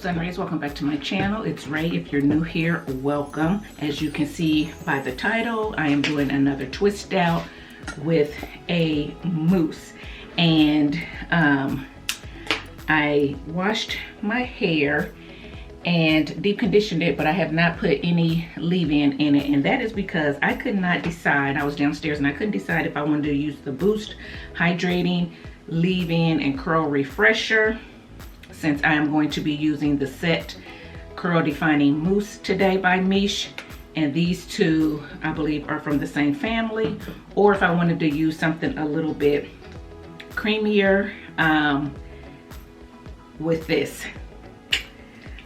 Sun Raes, welcome back to my channel. It's Ray. If you're new here, welcome. As you can see by the title, I am doing another twist out with a mousse. And I washed my hair and deep conditioned it, but I have not put any leave-in in it, and that is because I could not decide. I was downstairs and I couldn't decide if I wanted to use the Boost Hydrating Leave-In and Curl Refresher, since I am going to be using the Set Curl Defining Mousse today by MICHE, and these two I believe are from the same family, or if I wanted to use something a little bit creamier with this.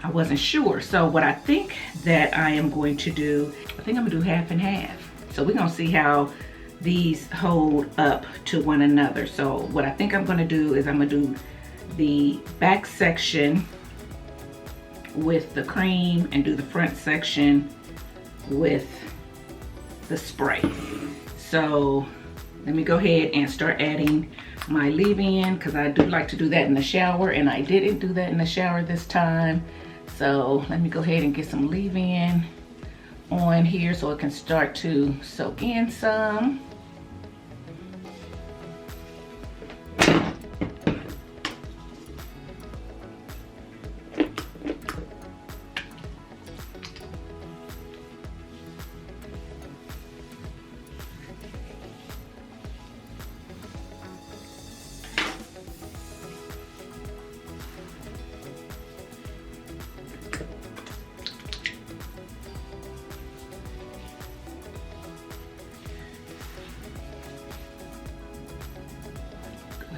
I wasn't sure. So what I think that I am going to do, I think I'm gonna do half and half. So we're gonna see how these hold up to one another. So what I think I'm gonna do is I'm gonna do the back section with the cream and do the front section with the spray. So let me go ahead and start adding my leave-in, because I do like to do that in the shower, and I didn't do that in the shower this time. So let me go ahead and get some leave-in on here so it can start to soak in some.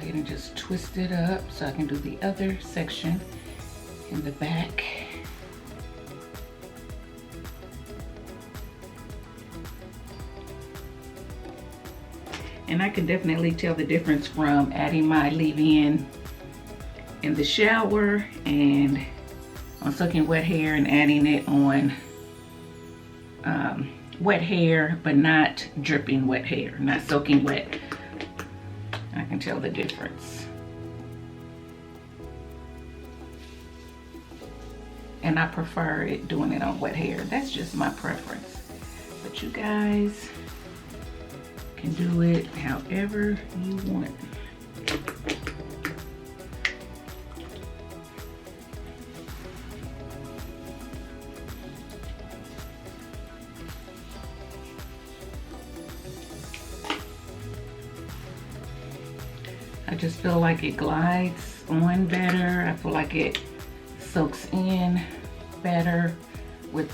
And just twist it up so I can do the other section in the back. And I can definitely tell the difference from adding my leave-in in the shower and on soaking wet hair and adding it on wet hair, but not dripping wet hair, not soaking wet. I can tell the difference. And I prefer it doing it on wet hair. That's just my preference. But you guys can do it however you want. I just feel like it glides on better. I feel like it soaks in better with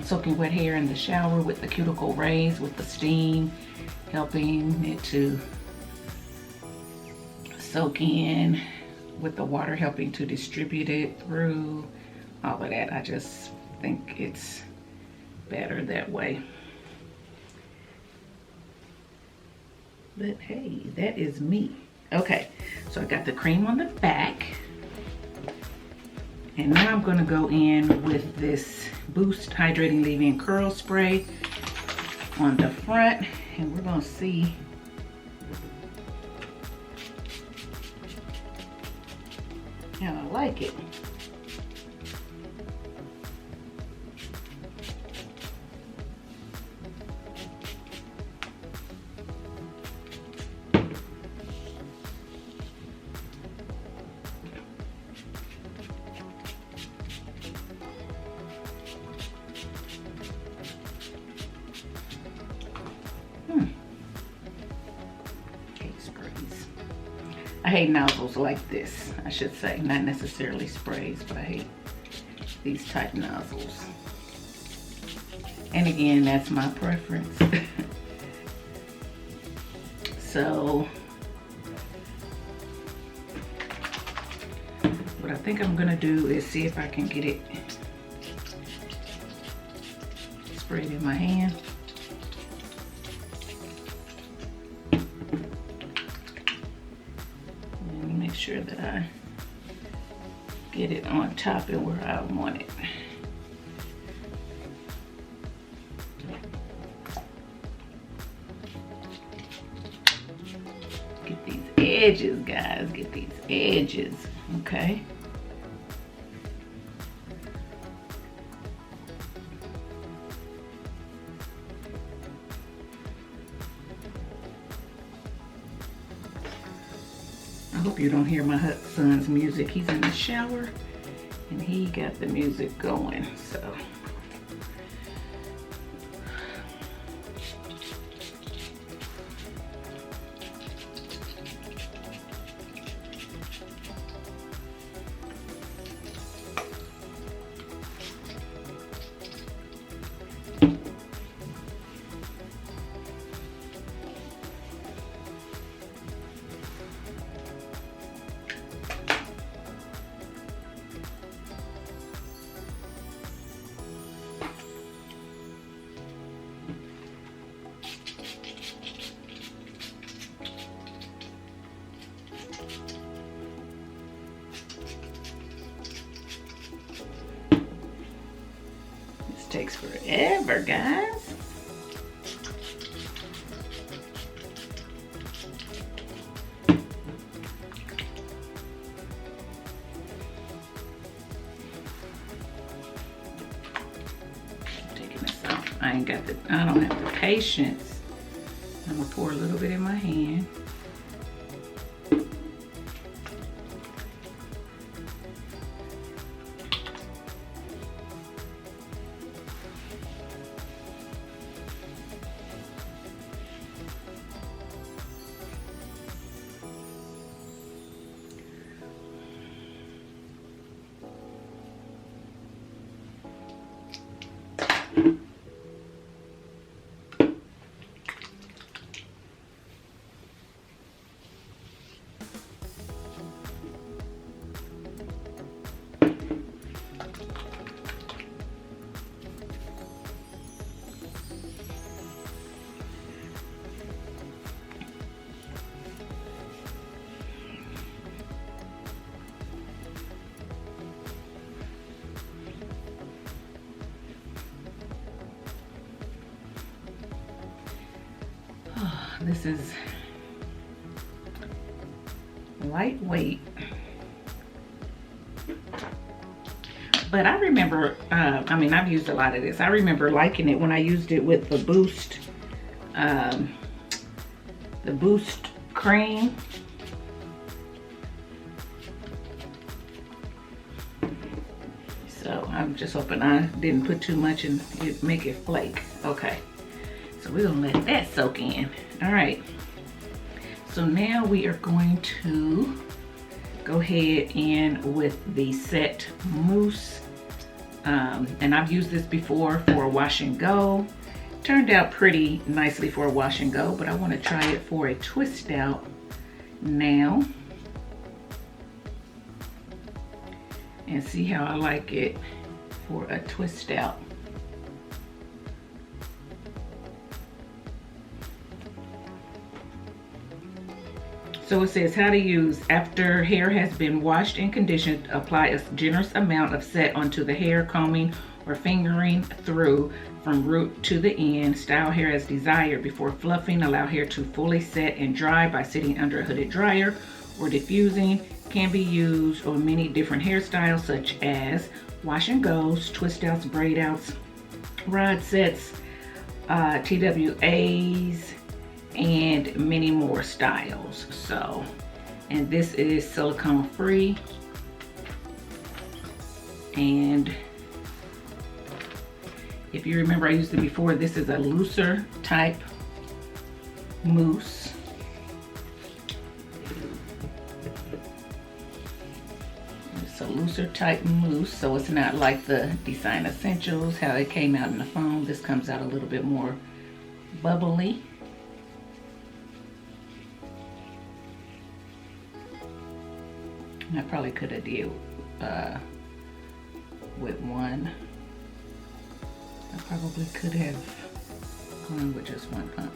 soaking wet hair in the shower with the cuticle rays, with the steam helping it to soak in, with the water helping to distribute it through, all of that. I just think it's better that way. But hey, that is me. Okay, so I got the cream on the back, and now I'm gonna go in with this Boost Hydrating Leave-In Curl Spray on the front, and we're gonna see how I like it. I hate nozzles like this, I should say. Not necessarily sprays, but I hate these type nozzles. And again, that's my preference. So, what I think I'm gonna do is see if I can get it sprayed in my hand. Make sure that I get it on top and where I want it. Get these edges, guys, get these edges, okay? hope you don't hear my son's music. He's in the shower and he got the music going, so. Takes forever, guys. Taking this off. I don't have the patience. I'm gonna pour a little bit in my hand. This is lightweight, but I remember, I mean, I've used a lot of this. I remember liking it when I used it with the Boost cream. So I'm just hoping I didn't put too much and it make it flake. Okay. So we're gonna let that soak in. All right. So now we are going to go ahead in with the set Mousse. And I've used this before for a wash and go. Turned out pretty nicely for a wash and go, but I want to try it for a twist out now. And see how I like it for a twist out. So it says how to use. After hair has been washed and conditioned, apply a generous amount of set onto the hair, combing or fingering through from root to the end. Style hair as desired. Before fluffing, allow hair to fully set and dry by sitting under a hooded dryer or diffusing. Can be used on many different hairstyles such as wash and goes, twist outs, braid outs, rod sets, TWAs, and many more styles. So, and this is silicone free, and if you remember, I used it before. This is a looser type mousse. It's a looser type mousse, so it's not like the Design Essentials, how it came out in the foam. This comes out a little bit more bubbly. I probably could have did with one. I probably could have gone with just one pump.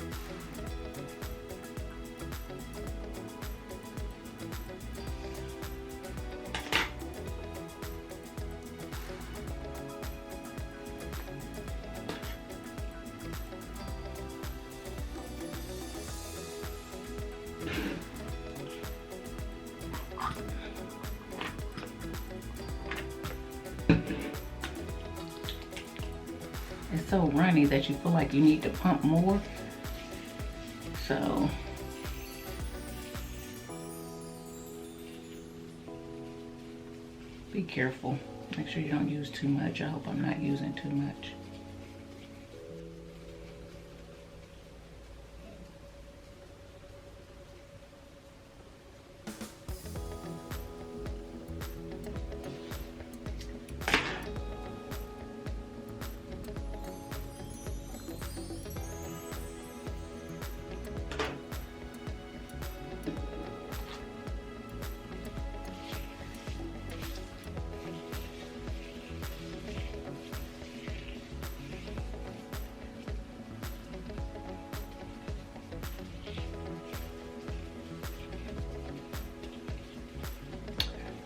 It's so runny that you feel like you need to pump more. So be careful. Make sure you don't use too much. I hope I'm not using too much.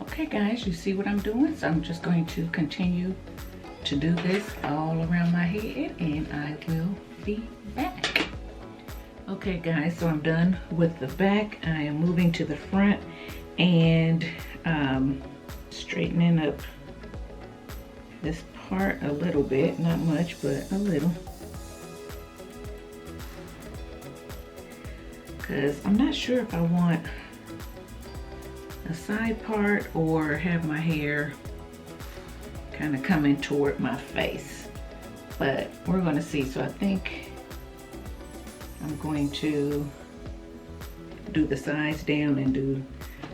Okay guys, you see what I'm doing? So I'm just going to continue to do this all around my head and I will be back. Okay guys, so I'm done with the back. I am moving to the front and straightening up this part a little bit, not much, but a little. Because I'm not sure if I want a side part or have my hair kind of coming toward my face, but we're going to see. So I think I'm going to do the sides down and do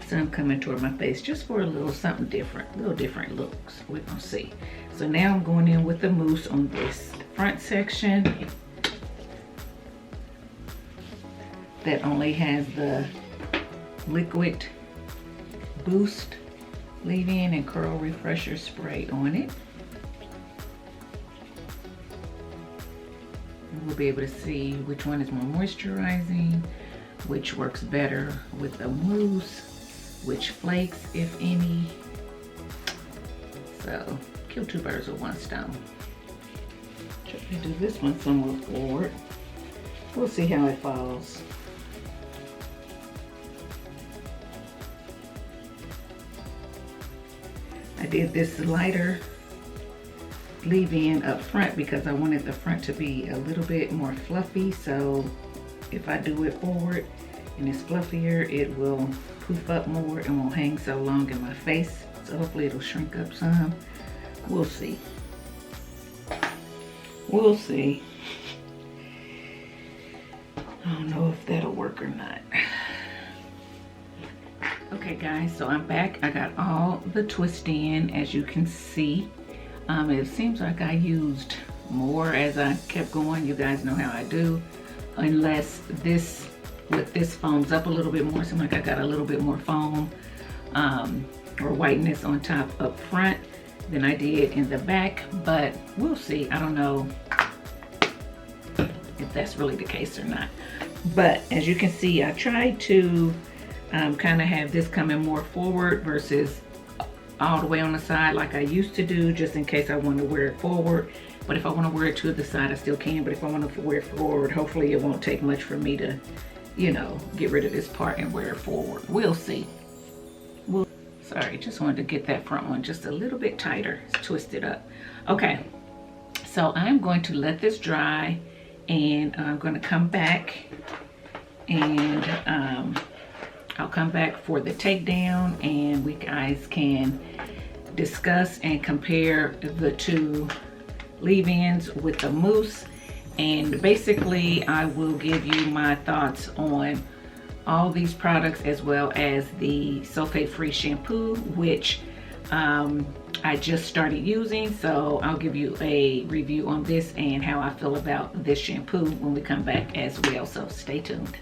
some coming toward my face just for a little something different, little different looks. We're going to see. So now I'm going in with the mousse on this front section that only has the liquid Boost leave-in and curl refresher spray on it. And we'll be able to see which one is more moisturizing, which works better with the mousse, which flakes, if any. So, kill two birds with one stone. Try to do this one somewhat forward. We'll see how it falls. I did this lighter leave-in up front because I wanted the front to be a little bit more fluffy. So if I do it forward and it's fluffier, it will poof up more and won't hang so long in my face. So hopefully it'll shrink up some. We'll see. We'll see. I don't know if that'll work or not. Okay guys, so I'm back. I got all the twist in, as you can see. It seems like I used more as I kept going. You guys know how I do. Unless this, with this foams up a little bit more. Seems like I got a little bit more foam or whiteness on top up front than I did in the back. But we'll see. I don't know if that's really the case or not. But as you can see, I tried to kind of have this coming more forward versus all the way on the side like I used to do, just in case I want to wear it forward. But if I want to wear it to the side, I still can. But if I want to wear it forward, hopefully it won't take much for me to, you know, get rid of this part and wear it forward. We'll see. Sorry, just wanted to get that front one just a little bit tighter. It's twisted up. Okay, so I'm going to let this dry and I'm going to come back and I'll come back for the takedown and we guys can discuss and compare the two leave-ins with the mousse. And basically I will give you my thoughts on all these products as well as the sulfate-free shampoo, which I just started using. So I'll give you a review on this and how I feel about this shampoo when we come back as well. So stay tuned.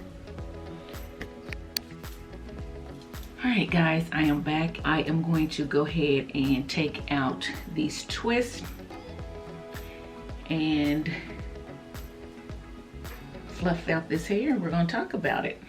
Alright guys, I am back. I am going to go ahead and take out these twists and fluff out this hair and we're going to talk about it.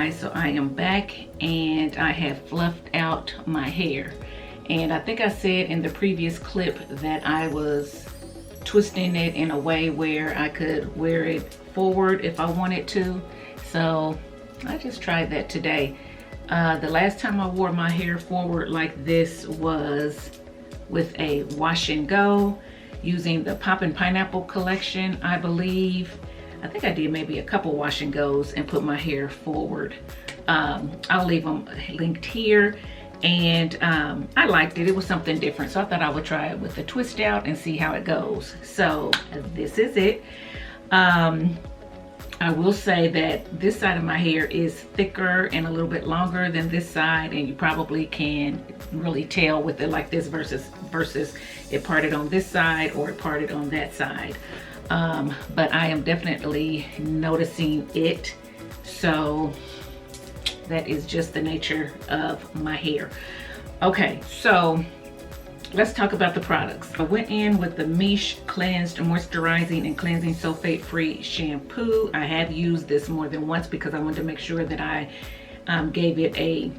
guys, so I am back and I have fluffed out my hair. And I think I said in the previous clip that I was twisting it in a way where I could wear it forward if I wanted to. So I just tried that today. The last time I wore my hair forward like this was with a wash and go using the Poppin' Pineapple collection, I believe. I think I did maybe a couple wash and goes and put my hair forward. I'll leave them linked here. And I liked it. It was something different. So I thought I would try it with the twist out and see how it goes. So this is it. I will say that this side of my hair is thicker and a little bit longer than this side, and you probably can really tell with it like this versus it parted on this side or it parted on that side. But I am definitely noticing it. So that is just the nature of my hair. Okay, so let's talk about the products. I went in with the MICHE Cleansed Moisturizing and Cleansing Sulfate Free Shampoo. I have used this more than once because I wanted to make sure that I gave it a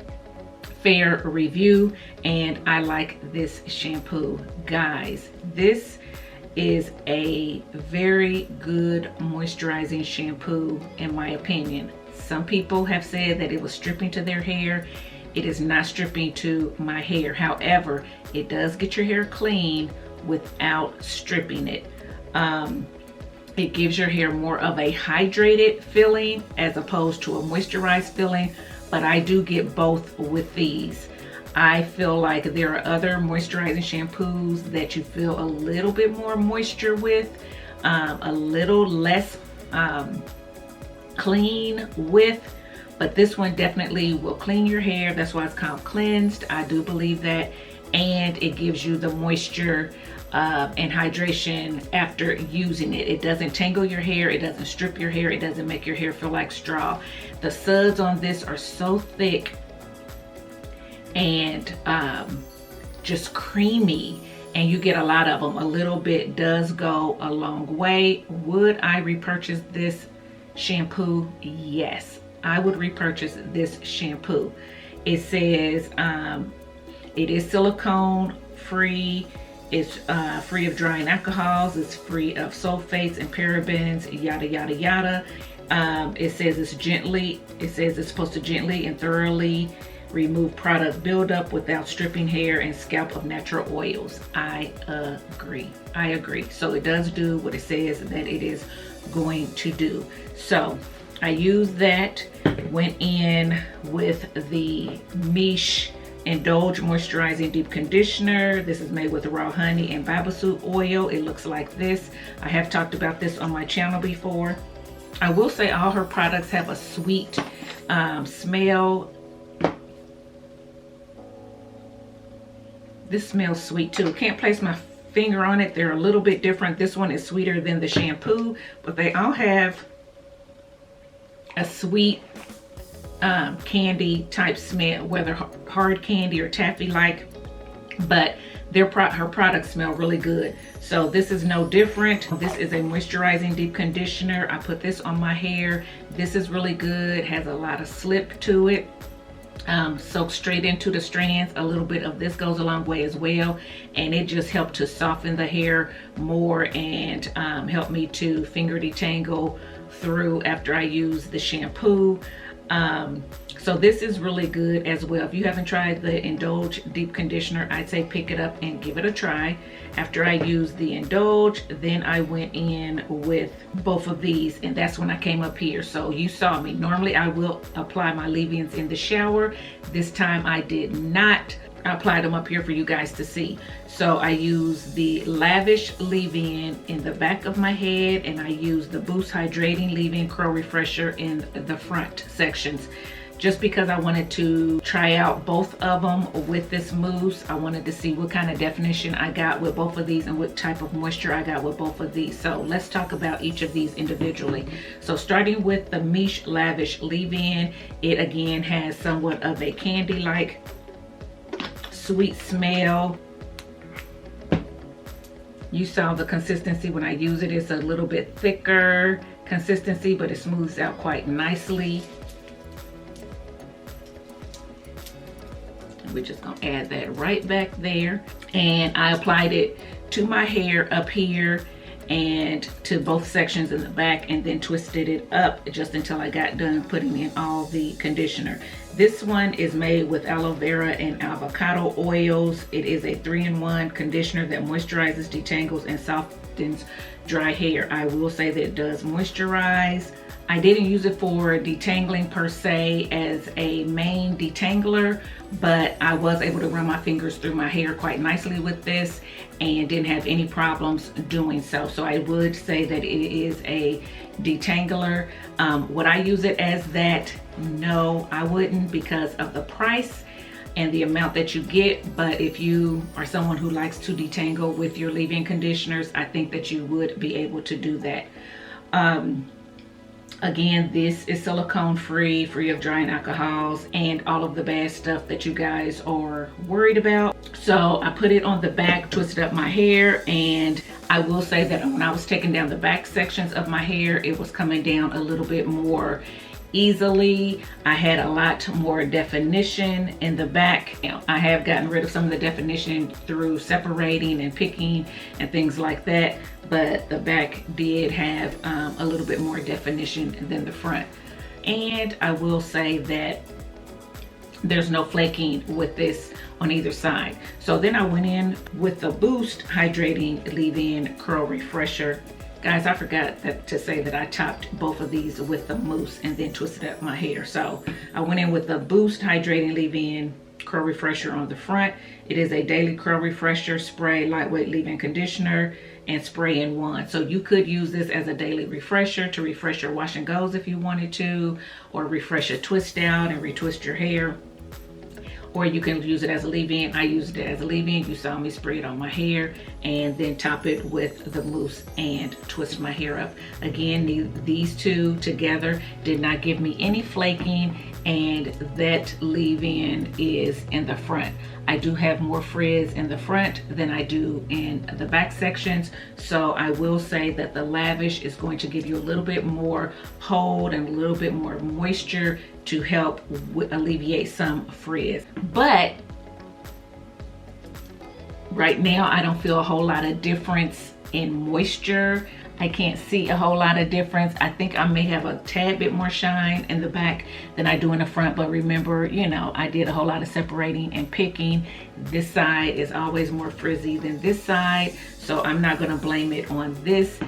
fair review, and I like this shampoo. Guys, this is a very good moisturizing shampoo in my opinion. Some people have said that it was stripping to their hair. It is not stripping to my hair. However, it does get your hair clean without stripping it. It gives your hair more of a hydrated feeling as opposed to a moisturized feeling, but I do get both with these. I feel like there are other moisturizing shampoos that you feel a little bit more moisture with, a little less clean with, but this one definitely will clean your hair. That's why it's called cleansed. I do believe that. And it gives you the moisture and hydration after using it. It doesn't tangle your hair. It doesn't strip your hair. It doesn't make your hair feel like straw. The suds on this are so thick and just creamy, and you get a lot of them. A little bit does go a long way. Would I repurchase this shampoo? Yes, I would repurchase this shampoo. It says it is silicone free, it's free of drying alcohols, it's free of sulfates and parabens, yada yada yada. It says it's supposed to gently and thoroughly remove product buildup without stripping hair and scalp of natural oils. I agree. So it does do what it says that it is going to do. So I used that, went in with the MICHE Indulge Moisturizing Deep Conditioner. This is made with raw honey and babassu oil. It looks like this. I have talked about this on my channel before. I will say all her products have a sweet smell. This smells sweet too. Can't place my finger on it. They're a little bit different. This one is sweeter than the shampoo, but they all have a sweet candy type smell, whether hard candy or taffy like, but her products smell really good. So this is no different. This is a moisturizing deep conditioner. I put this on my hair. This is really good, has a lot of slip to it. Soaks straight into the strands. A little bit of this goes a long way as well, and it just helped to soften the hair more and help me to finger detangle through after I use the shampoo. So this is really good as well. If you haven't tried the Indulge Deep Conditioner, I'd say pick it up and give it a try. After I used the Indulge, then I went in with both of these, and that's when I came up here. So you saw me. Normally I will apply my leave-ins in the shower. This time I did not. I applied them up here for you guys to see. So I used the Lavish leave-in in the back of my head, and I used the Boost Hydrating Leave-In Curl Refresher in the front sections. Just because I wanted to try out both of them with this mousse. I wanted to see what kind of definition I got with both of these and what type of moisture I got with both of these. So let's talk about each of these individually. So starting with the MICHE Lavish leave-in, it again has somewhat of a candy-like sweet smell. You saw the consistency when I use it. It's a little bit thicker consistency, but it smooths out quite nicely. we're just gonna add that right back there. And I applied it to my hair up here and to both sections in the back, and then twisted it up just until I got done putting in all the conditioner. This one is made with aloe vera and avocado oils. It is a 3-in-1 conditioner that moisturizes, detangles, and softens dry hair. I will say that it does moisturize. I didn't use it for detangling per se as a main detangler, but I was able to run my fingers through my hair quite nicely with this and didn't have any problems doing so. So I would say that it is a detangler. Would I use it as that? No, I wouldn't, because of the price and the amount that you get. But if you are someone who likes to detangle with your leave-in conditioners, I think that you would be able to do that. Again, this is silicone free, free of drying alcohols and all of the bad stuff that you guys are worried about. So I put it on the back, twisted up my hair, and I will say that when I was taking down the back sections of my hair, it was coming down a little bit more easily. I had a lot more definition in the back. I have gotten rid of some of the definition through separating and picking and things like that, but the back did have a little bit more definition than the front. And I will say that there's no flaking with this on either side. So then I went in with the Boost Hydrating Leave-In Curl Refresher. Guys, I forgot to say that I topped both of these with the mousse and then twisted up my hair. So I went in with the Boost Hydrating Leave-In Curl Refresher on the front. It is a daily curl refresher, spray, lightweight leave-in conditioner, and spray in one. So you could use this as a daily refresher to refresh your wash and goes if you wanted to, or refresh a twist out and retwist your hair. Or you can use it as a leave-in. I used it as a leave-in. You saw me spray it on my hair and then top it with the mousse and twist my hair up. Again, these two together did not give me any flaking, and that leave-in is in the front. I do have more frizz in the front than I do in the back sections. So I will say that the Lavish is going to give you a little bit more hold and a little bit more moisture to help alleviate some frizz. But right now I don't feel a whole lot of difference in moisture. I can't see a whole lot of difference. I think I may have a tad bit more shine in the back than I do in the front, but remember, you know, I did a whole lot of separating and picking. This side is always more frizzy than this side, so I'm not gonna blame it on this.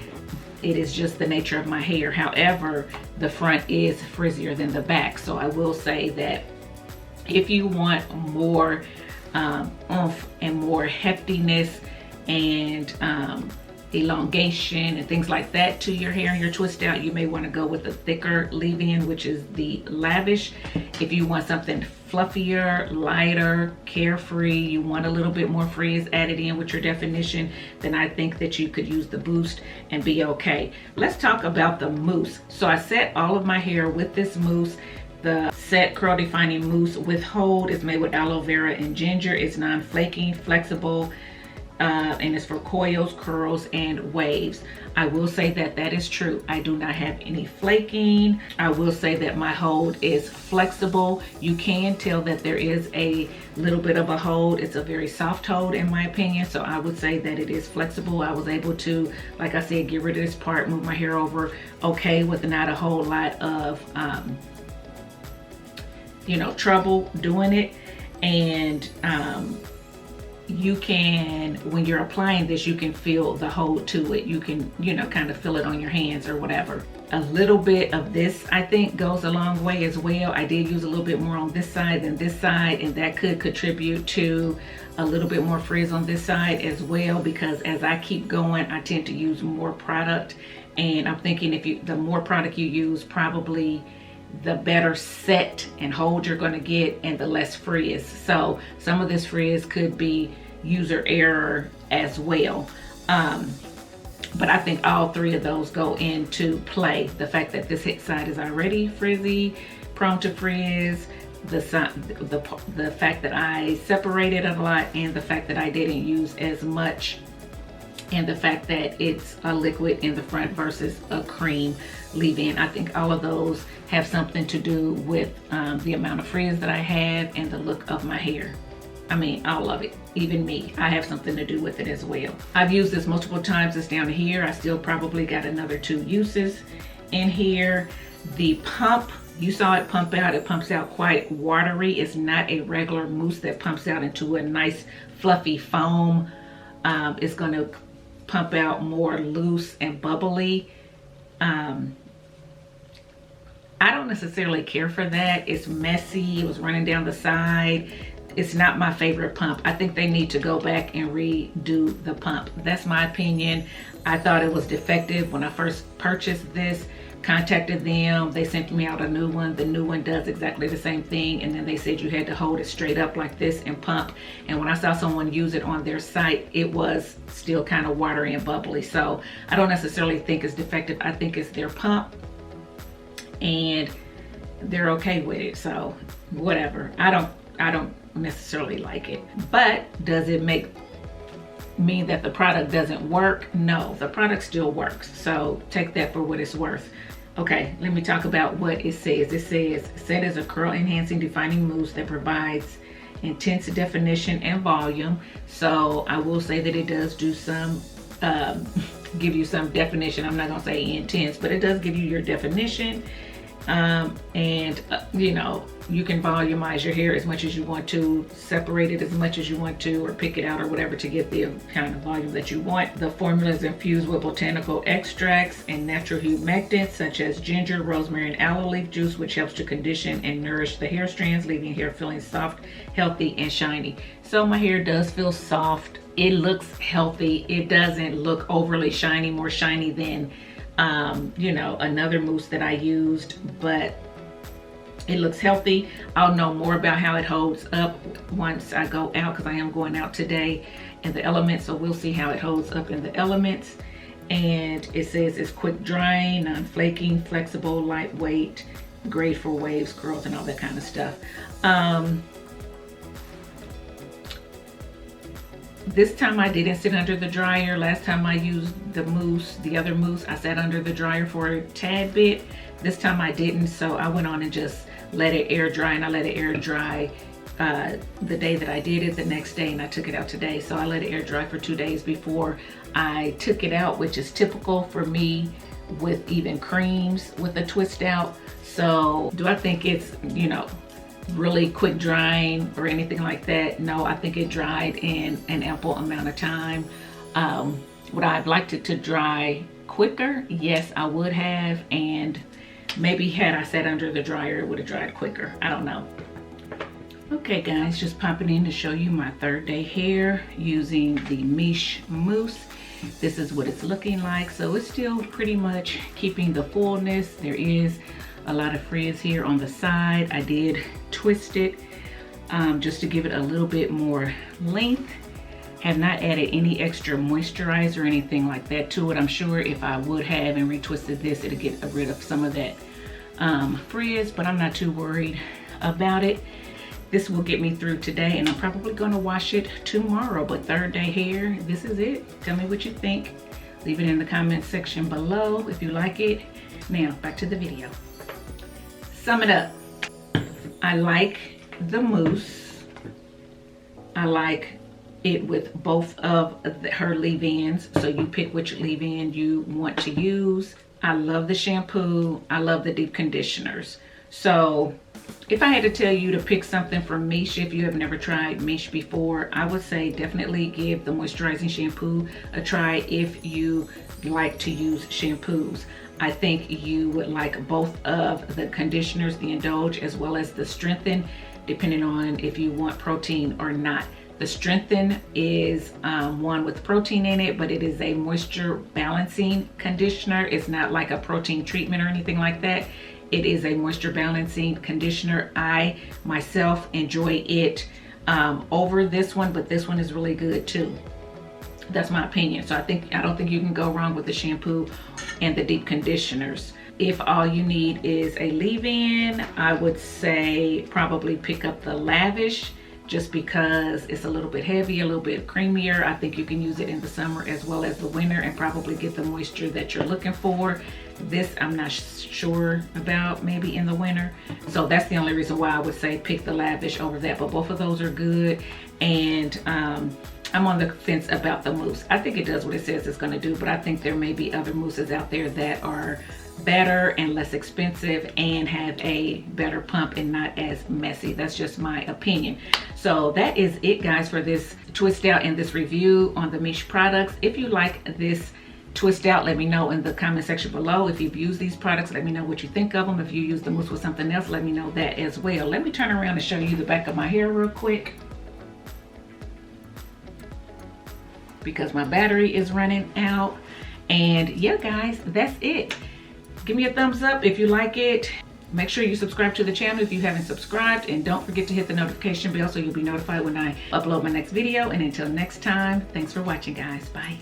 It is just the nature of my hair. However, the front is frizzier than the back, so I will say that if you want more oomph and more heftiness and elongation and things like that to your hair and your twist out, you may want to go with a thicker leave-in, which is the Lavish. If you want something fluffier, lighter, carefree, you want a little bit more frizz added in with your definition, then I think that you could use the Boost and be okay. Let's talk about the mousse. So I set all of my hair with this mousse. The Set Curl Defining Mousse with Hold is made with aloe vera and ginger. It's non-flaking, flexible, and it's for coils, curls, and waves. I will say that that is true. I do not have any flaking. I will say that my hold is flexible. You can tell that there is a little bit of a hold. It's a very soft hold in my opinion, so I would say that it is flexible. I was able to, like I said, get rid of this part, move my hair over okay with not a whole lot of you know, trouble doing it. And you can, when you're applying this, you can feel the hold to it. You can, you know, kind of feel it on your hands or whatever. A little bit of this, I think, goes a long way as well. I did use a little bit more on this side than this side, and that could contribute to a little bit more frizz on this side as well, because as I keep going, I tend to use more product. And I'm thinking the more product you use, probably the better set and hold you're going to get and the less frizz. So some of this frizz could be user error as well. But I think all three of those go into play. The fact that this hit side is already frizzy, prone to frizz, the fact that I separated a lot, and the fact that I didn't use as much, and the fact that it's a liquid in the front versus a cream leave-in. I think all of those have something to do with the amount of frizz that I have and the look of my hair. I mean, all of it. Even me, I have something to do with it as well. I've used this multiple times. It's down here. I still probably got another 2 uses in here. The pump, you saw it pump out. It pumps out quite watery. It's not a regular mousse that pumps out into a nice fluffy foam. It's going to pump out more loose and bubbly. I don't necessarily care for that. It's messy. It was running down the side. It's not my favorite pump. I think they need to go back and redo the pump. That's my opinion. I thought it was defective when I first purchased this. Contacted them, they sent me out a new one. The new one does exactly the same thing, and then they said you had to hold it straight up like this and pump. And when I saw someone use it on their site, it was still kind of watery and bubbly. So I don't necessarily think it's defective. I think it's their pump, and they're okay with it. So whatever. I don't necessarily like it. But does it mean that the product doesn't work? No, the product still works. So take that for what it's worth. Okay, let me talk about what it says. It says, set as a curl enhancing defining mousse that provides intense definition and volume. So I will say that it does do some, give you some definition. I'm not gonna say intense, but it does give you your definition. You know, you can volumize your hair as much as you want to, separate it as much as you want to, or pick it out or whatever to get the kind of volume that you want. The formula is infused with botanical extracts and natural humectants such as ginger, rosemary, and aloe leaf juice, which helps to condition and nourish the hair strands, leaving hair feeling soft, healthy, and shiny. So my hair does feel soft. It looks healthy. It doesn't look overly shiny, more shiny than you know, another mousse that I used, but it looks healthy. I'll know more about how it holds up once I go out, because I am going out today in the elements, so we'll see how it holds up in the elements. And it says it's quick drying, non-flaking, flexible, lightweight, great for waves, curls, and all that kind of stuff. This time I didn't sit under the dryer. Last time I used the mousse, the other mousse, I sat under the dryer for a tad bit. This time I didn't, so I went on and just let it air dry, and I let it air dry the day that I did it, the next day, and I took it out today. So I let it air dry for 2 days before I took it out, which is typical for me with even creams with a twist out. So do I think it's, you know, really quick drying or anything like that? No, I think it dried in an ample amount of time. Would I have liked it to dry quicker? Yes, I would have, and maybe had I sat under the dryer, it would have dried quicker. I don't know. Okay guys, just popping in to show you my third day hair using the MICHE mousse. This is what it's looking like. So it's still pretty much keeping the fullness. There is a lot of frizz here on the side. I did twist it just to give it a little bit more length. Have not added any extra moisturizer or anything like that to it. I'm sure if I would have and retwisted this, it'll get rid of some of that frizz, but I'm not too worried about it. This will get me through today, and I'm probably gonna wash it tomorrow. But third day hair, this is it. Tell me what you think. Leave it in the comment section below if you like it. Now, back to the video. Sum it up. I like the mousse. I like it with both of her leave-ins, so you pick which leave-in you want to use. I love the shampoo. I love the deep conditioners. So if I had to tell you to pick something from MICHE, if you have never tried MICHE before, I would say definitely give the moisturizing shampoo a try if you like to use shampoos. I think you would like both of the conditioners, the Indulge as well as the Strengthen, depending on if you want protein or not. The Strengthen is one with protein in it, but it is a moisture balancing conditioner. It's not like a protein treatment or anything like that. It is a moisture balancing conditioner. I myself enjoy it over this one, but this one is really good too. That's my opinion. So I don't think you can go wrong with the shampoo and the deep conditioners. If all you need is a leave-in, I would say probably pick up the Lavish, just because it's a little bit heavy, a little bit creamier. I think you can use it in the summer as well as the winter and probably get the moisture that you're looking for. This I'm not sure about, maybe in the winter. So that's the only reason why I would say pick the Lavish over that. But both of those are good. And I'm on the fence about the mousse. I think it does what it says it's gonna do, but I think there may be other mousses out there that are better and less expensive and have a better pump and not as messy. That's just my opinion. So that is it, guys, for this twist out and this review on the MICHE products. If you like this twist out, let me know in the comment section below. If you've used these products, let me know what you think of them. If you use the mousse with something else, let me know that as well. Let me turn around and show you the back of my hair real quick, because my battery is running out. And yeah, guys, that's it. Give me a thumbs up if you like it. Make sure you subscribe to the channel if you haven't subscribed, and don't forget to hit the notification bell so you'll be notified when I upload my next video. And until next time, thanks for watching, guys. Bye.